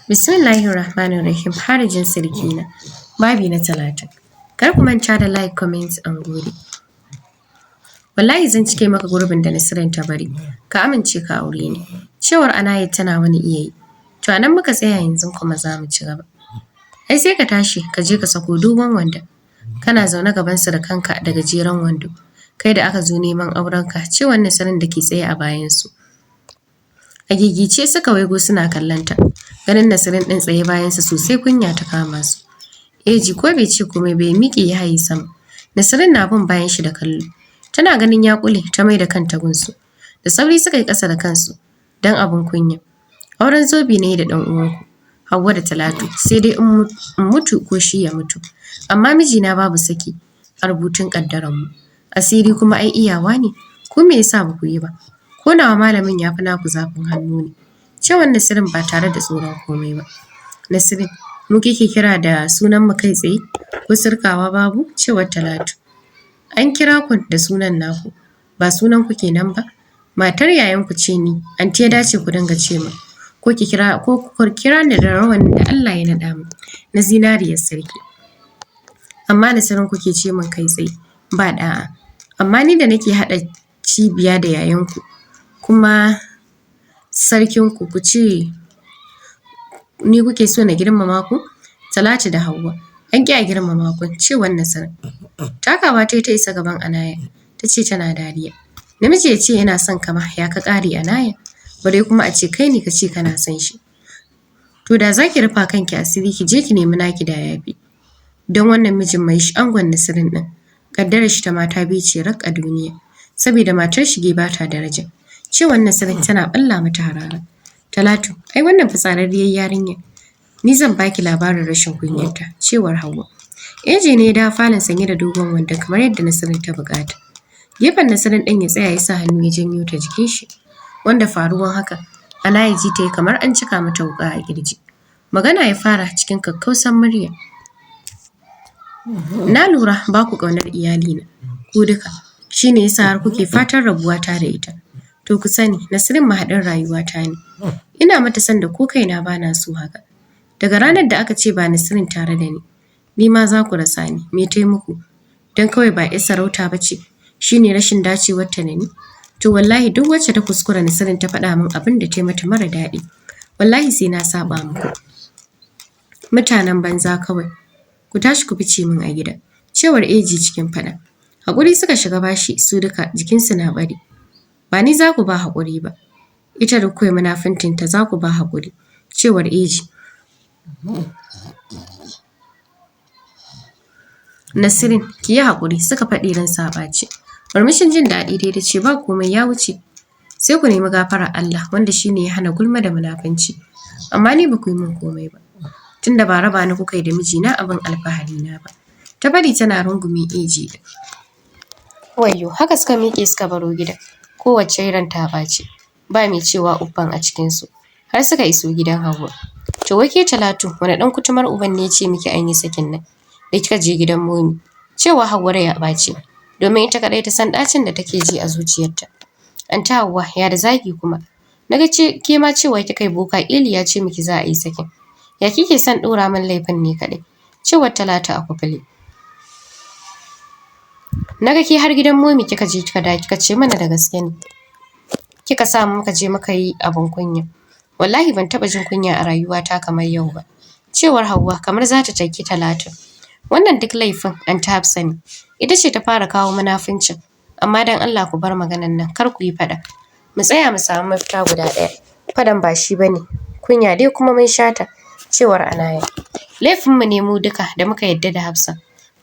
Bismillahirrahmanirrahim. Harajin sirkina. Babi na 30. Kar ku manta da like, comment, and gode. Wallahi zan cike maka gurbin da Nasirin ta bari. Ka amince ka aure ni. Cewar Anayat tana wani iya yi. To anan muka tsaya yanzu kuma za mu ci gaba. Ai sai ka tashi ka je ka sako dogon wanda. Kana zaune gaban su da kanka da gajeren wando. Kai da aka zo neman aurenka cewar Nasirin da ke tsaye a bayansu. A gigice suka waigo suna kallonta. Ganin Nasirin ɗin tsaye bayansa sosai kunya ta kama su. Eji ko bai ce komai bai miƙe ya haye sama. Nasirin na bin bayan shi da kallo. Tana ganin ya ƙule ta mai da kanta gunsu. Da sauri suka yi ƙasa da kansu don abin kunya. Auren zobe ne da ɗan uwanku. Hauwa da Talatu sai dai in mutu ko shi ya mutu. Amma mijina babu saki a rubutun ƙaddararmu. Asiri kuma ai iyawa ne. Ko me yasa ba ku yi ba? Ko nawa malamin ya fi naku zafin hannu ne. Cewar Nasirin ba tare da tsoron komai ba. Nasirin, mu kike kira da sunan mu kai tsaye? Ko sirkawa babu? Cewar Talatu. An kira ku da sunan naku, ba sunan ku kenan ba? Matar yayan ku ce ni, anti ya dace ku dinga ce min. Ko ku kira ni da rawanin da Allah ya naɗa min na zinariyar sarki. Amma Nasirin kuke ce min kai tsaye, ba da'a. Amma ni da nake haɗa cibiya da yayanku, kuma sarkinku ku ce ni kuke so na girmama ku? Talatu da Hauwa, an ƙi a girmama ku, cewar Nasirin. Takawa ta isa gaban Anaya, ta ce tana dariya. Namiji ya ce yana son ka ma ya ka ƙare Anaya, bare kuma a ce kai ne ka ce kana son shi. To da za ki rufa kanki asiri ki je ki nemi naki da yafi. Don wannan mijin mai shi angon Nasirin ɗin, ƙaddarar shi ta mata biyu ce rak a duniya, saboda matar shige ba ta daraja. Cewar Nasirin tana ɓalla mata harara. Talatu, ai wannan fitsararriyar yarinya. Ni zan baki labarin rashin kunyarta, cewar Hauwa. Eje ne ya dawo falon sanye da dogon wando kamar yadda Nasirin ta buƙata. Gefen Nasirin ɗin ya tsaya ya sa hannu ya janyo ta jikin shi. Wanda faruwan haka, Anaya ji ta yi kamar an cika mata wuƙa a ƙirji. Magana ya fara cikin kakkausan murya. Na lura ba ku ƙaunar iyalina, ku duka. Shi ne yasa har kuke fatan rabuwa ta da ita. To ku sani, Nasirin mahaɗin rayuwata ne. Ina mata son da ko kaina ba na so haka. Daga ranar da aka ce ba Nasirin tare da ni ma za ku rasa ni. Me tai muku? Don kawai ba 'yar sarauta ba ce, shi ne rashin dacewarta da ni? To wallahi duk wacce ta kuskura Nasirin ta faɗa min abin da ta mata mara daɗi. Wallahi sai na saɓa muku. Mutanen banza kawai. Ku tashi ku fice min a gida. Cewar Eji cikin faɗa. Haƙuri suka shiga bashi su duka jikinsu na bari. Ba ni za ku ba haƙuri ba. Ita da kawai munafuncinta za ku ba haƙuri. Cewar Eji. Nasirin, ki yi haƙuri suka faɗi ran saɓaci. Murmushin jin daɗi dai ta ce ba komai ya wuce. Sai ku nemi gafarar Allah wanda shi ne ya hana gulma da munafunci. Amma ni ba ku yi min komai ba. Tunda ba raba ni kuka yi da mijina abin alfahari na ba. Ta bari tana rungume Eji. Wayyo, haka suka miƙe suka baro gidan. Kowacce ran ta ɓaci. Ba mai cewa uban a cikinsu. Har suka iso gidan Hauwa. To wai ke Talatu, wani ɗan kutumar uban ne ya ce miki an yi sakin nan? Da kika je gidan Momi. Cewa Hauwa rai ya ɓaci. Domin ita kaɗai ta san ɗacin da take ji a zuciyarta. Anta Hauwa, ya da zagi kuma. Naga ke ma cewa kika yi boka Eli ya ce miki za a yi sakin. Ya kike son ɗora min laifin ne kaɗai? Cewar Talatu a kufule. Naga ke har gidan Momi kika je kika da kika ce mana da gaske ne. Kika sa muka je muka yi abin kunya. Wallahi ban taɓa jin kunya a rayuwata kamar yau ba. Cewar Hauwa kamar za ta taki Talatu. Wannan duk laifin Anta Hafsa ne. Ita ce ta fara kawo munafuncin. Amma dan Allah ku bar maganan nan kar ku yi faɗa. Mu tsaya mu samu mafita guda ɗaya. Faɗan ba shi bane. Kunya dai kuma mun shata. Cewar Anaya. Laifinmu ne mu duka da muka yadda da Hafsa.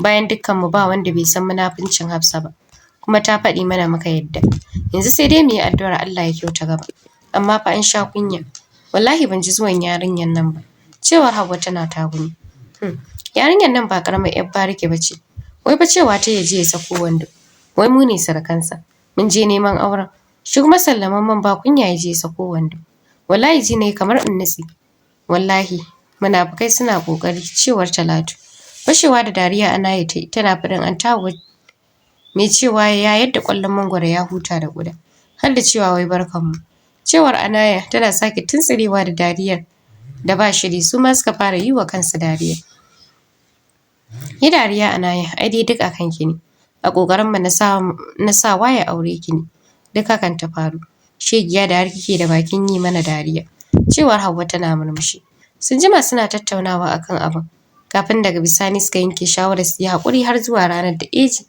Bayan dukkanmu ba wanda bai san munafuncin Hafsa ba. Kuma ta faɗi mana muka yadda. Yanzu sai dai mu yi addu'ar Allah ya kyauta gaba. Amma fa an sha kunya. Wallahi ban ji zuwan yarinyar nan ba. Cewar Hauwa tana tagumi. Yarinyar nan ba ƙaramar 'yar bariki ba ce. Wai fa cewa ta yaje ya sako wando. Wai mu ne surukansa. Mun je neman auren. Shi kuma sallaman ba kunya ya je ya sako wando. Wallahi ji ne kamar in nutse. Wallahi munafukai suna ƙoƙari. Cewar Talatu. Fashewa da dariya Anaya ta yi tana faɗin Anta Hauwa mai cewa ya yadda ƙwallon mangwaro ya huta da ƙuda. Har da cewa wai barkanmu. Cewar Anaya tana sake tuntsirewa da dariyar da ba shiri su ma suka fara yi wa kansu dariya. Yi dariya Anaya, ai dai duk akan ki ne. A ƙoƙarin mu na sa waye aure ki ne. Duk hakan ta faru. Shegiya da har kike da bakin yi mana dariya. Cewar Hauwa tana murmushi. Sun jima suna tattaunawa akan abin. Kafin daga bisani suka yanke shawarar su yi haƙuri har zuwa ranar da Eji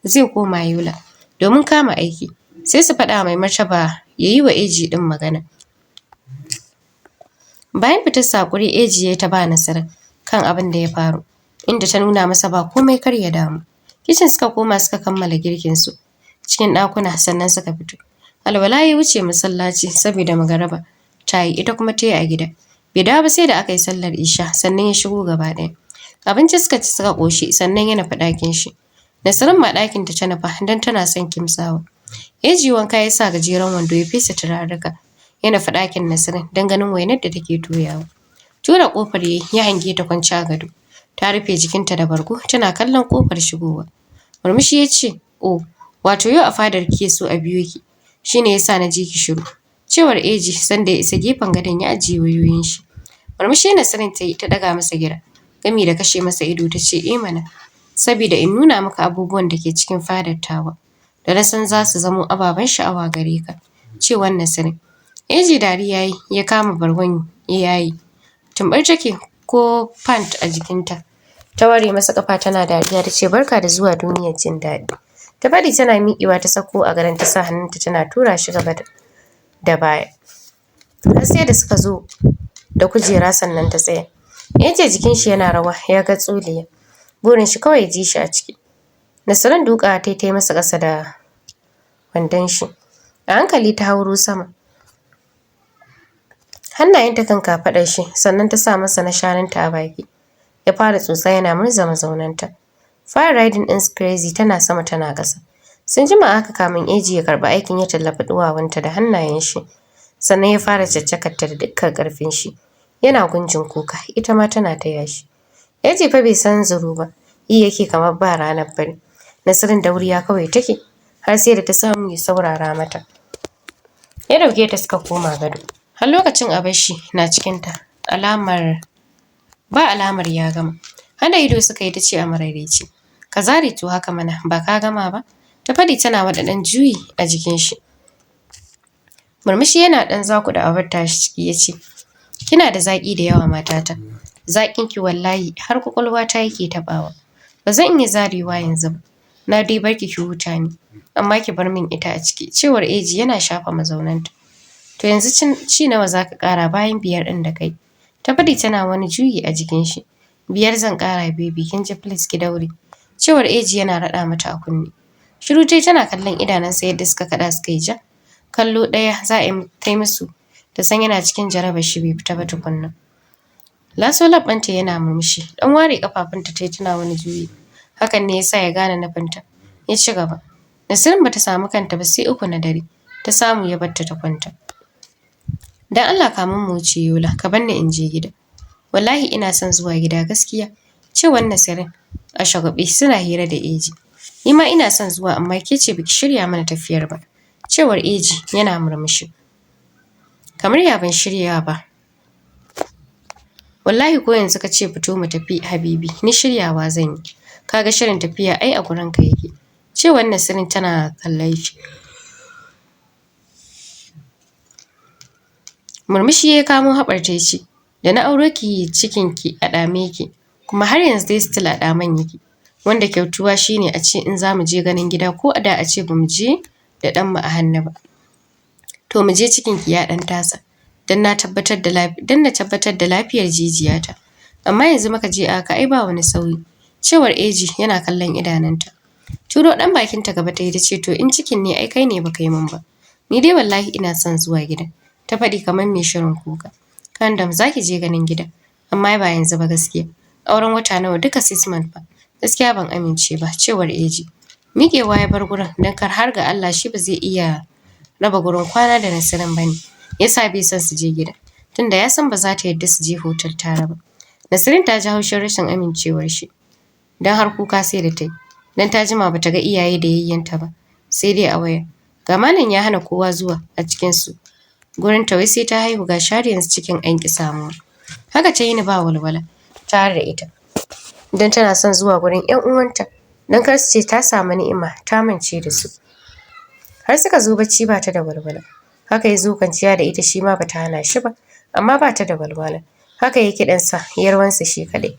zai koma Yola domin kama aiki. Sai su faɗa mai martaba ya yi wa Eji ɗin magana. Bayan fitar sa haƙuri Eji ya ta ba Nasira kan abin da ya faru, inda ta nuna masa ba komai kar ya damu. Kicin suka koma suka kammala girkin su cikin ɗakuna sannan suka fito. Alwala ya wuce masallaci saboda magariba ta yi ita kuma ta yi a gida. Bai dawo ba sai da aka yi sallar isha sannan ya shigo gaba ɗaya. Abinci suka ci suka ƙoshi sannan ya nufi ɗakin shi. Nasirin ma ɗakin ta nufa don tana son kimtsawa. Eji wanka ya sa gajeren wando ya fesa turarruka. Ya nufi ɗakin Nasirin don ganin wainar da take toyawa. Tura ƙofar ya hange ta kwance a gado. Ta rufe jikinta da bargo tana kallon ƙofar shigowa. Murmushi ya ce, "Oh, wato yau a fadar kike so a biyo ki. Shine yasa na ji ki shiru." Cewar Eji sanda ya isa gefen gadon ya ajiye wayoyin shi. Murmushi Nasirin ta yi ta ɗaga masa gira. Gami da kashe masa ido ta ce, "Eh mana, saboda in nuna maka abubuwan da ke cikin fadar tawa. Da na san za su zamo ababen sha'awa gare ka." Cewar Nasirin. Eji dariya ya kama bargon ya yayi. Tumbar take ko pant a jikinta. Ta ware masa kafa tana dariya ta ce, "Barka da zuwa duniyar jin daɗi." Ta faɗi tana miƙewa ta sako a gadon ta sa hannunta tana tura shi gaba da baya. Har sai da suka zo da kujera sannan ta tsaya. Yace jikin shi yana rawa ya ga tsuliya. Burin shi kawai ji shi a ciki. Nasirin duka ta yi masa ƙasa da wandon shi. A hankali ta hauro sama. Hannayenta kan kafaɗar shi sannan ta sa masa na shanunta a baki. Ya fara tsotsa yana murza mazaunanta. Fire riding ɗin crazy tana sama tana ƙasa. Sun jima haka kamin Eji ya karɓi aikin ya tallafa duwawunta da hannayen shi. Sannan ya fara caccakarta da dukkan ƙarfin shi. Yana gunjin kuka, ita ma tana taya shi. Eji fa bai san zuru ba, yi yake kamar ba ranar bari. Nasirin dauriya kawai take, har sai da ta samu ya saurara mata. Ya ɗauke ta suka koma gado. Har lokacin abashi na cikinta, ba alamar ya gama. Hada ido suka yi ta ce a maraidaici, "Ka zare to haka mana, ba ka gama ba?" Ta faɗi tana waɗannan juyi a jikin shi. Murmushi yana ɗan zaku da abar tashi ciki ya ce, "Kina da zaƙi da yawa matata. Zaƙin ki wallahi har kwakwalwata yake taɓawa. Ba zan iya zarewa yanzu ba. Na dai barki ki huta ni, amma ki bar min ita a ciki." Cewar Eji yana shafa mazaunanta. "To yanzu ci nawa za ka ƙara bayan 5 ɗin da kai?" Ta faɗi tana wani juyi a jikin shi. "5 zan ƙara baby, kin ji please ki daure." Cewar Eji yana raɗa mata a kunne. Shiru tai tana kallon idanunsa yadda suka kaɗa suka yi ja. Kallo ɗaya za a yi ta musu ta san yana cikin jarabar shi bai fita ba tukunna. Laso labbanta yana murmushi. Dan ware kafafunta tai tana wani juyi. Hakan ne yasa ya gane nufinta. Ya ci gaba. Nasirin bata samu kanta ba sai 3 na dare. Ta samu ya barta ta kwanta. "Dan Allah kamun mu wuce Yola, ka bar ni in je gida." "Wallahi ina son zuwa gida gaskiya." Cewar Nasirin a shagwaɓe suna hira da Eji. "Ni ma ina son zuwa amma ke ce biki shirya mana tafiyar ba." Cewar Eji yana murmushi. "Kamar ya ban shirya ba." "Wallahi ko yanzu ka ce fito mu tafi Habibi, ni shiryawa zan yi. Kaga shirin tafiya ai a gurin ka yake." Cewar Nasirin tana kallon shi. Murmushi ya kamo haɓarta ya ce, "Da na auro ki cikin ki a ɗame ki, kuma har yanzu dai still a ɗaman yake. Wanda kyautuwa shine a ce in za mu je ganin gida ko a da a ce ba mu je da ɗanmu a hannu ba. To mu je cikin ki ya ɗan tasa, don na tabbatar da lafiyar jijiyata. Amma yanzu muka je a haka ai ba wani sauyi." Cewar Eji yana kallon idanunta. Turo ɗan bakinta gaba ta yi ta ce, "To in cikin ne ai kai ne baka yi min ba. Ni dai wallahi ina son zuwa gidan." Ta faɗi kamar mai shirin kuka. "Kandam za ki je ganin gida, amma ba yanzu ba gaskiya. Auren wata nawa duka 6 months ba. Gaskiya ban amince ba." Cewar Eji. Miƙewa ya bar gurin don kar har ga Allah shi ba zai iya raba gurin kwana da Nasirin ba ne. Yasa bai son su je gida, tunda ya san ba za ta yarda su je hotel tare ba. Nasirin ta ji haushin rashin amincewar shi. Don har kuka sai da ta yi. Don ta jima ba ta ga iyaye da yayyanta ba. Sai dai a waya. Ga malam ya hana kowa zuwa a cikinsu. Gurin ta wai sai ta haihu ga shari yanzu cikin an ƙi samuwa. Haka ta yi ni ba walwala tare da ita. Don tana son zuwa gurin 'yan uwanta. Don kar su ce ta samu ni'ima ta mance da su. Har suka zo bacci ba ta da walwala. Haka ya zo kwanciya da ita shi ma ba ta hana shi ba. Amma ba ta da walwala. Haka ya kiɗansa yarwansa shi kaɗai.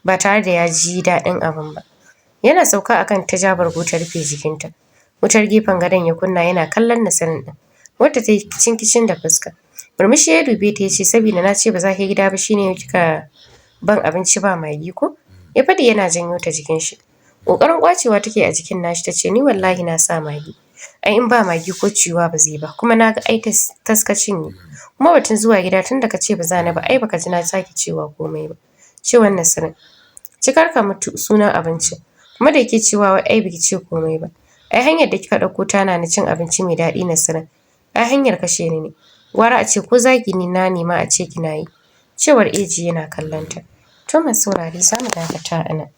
Ba tare da ya ji daɗin abin ba. Yana sauka akan ta ja bargo ta rufe jikinta. Wutar gefen gadon ya kunna yana kallon Nasirin ɗin. Wadda ta yi kicin da fuska. Murmushi ya dube ta ya ce saboda na ce ba za ki gida ba shine kika ban abinci ba magi ko? Ya faɗi yana janyo ta jikin shi. Ƙoƙarin ƙwacewa take a jikin nashi ta ce ni wallahi na sa magi. Ai in ba magi ko ciwa ba zai ba kuma na ga ai taskacin ne. Kuma batun zuwa gida tun da ka ce ba za ni ba ai baka ji na sake cewa komai ba. Cewar Nasirin. Cikar ka mutu sunan abincin. Kuma da yake cewa wai ai biki ce komai ba. Ai hanyar da kika ɗauko tana na cin abinci mai daɗi Nasirin. Ai hanyar kashe ni ne. Gwara a ce ko zagi ni na nema a ce kina yi. Cewar Eji yana kallon ta. To mai saurare za mu dakata a nan.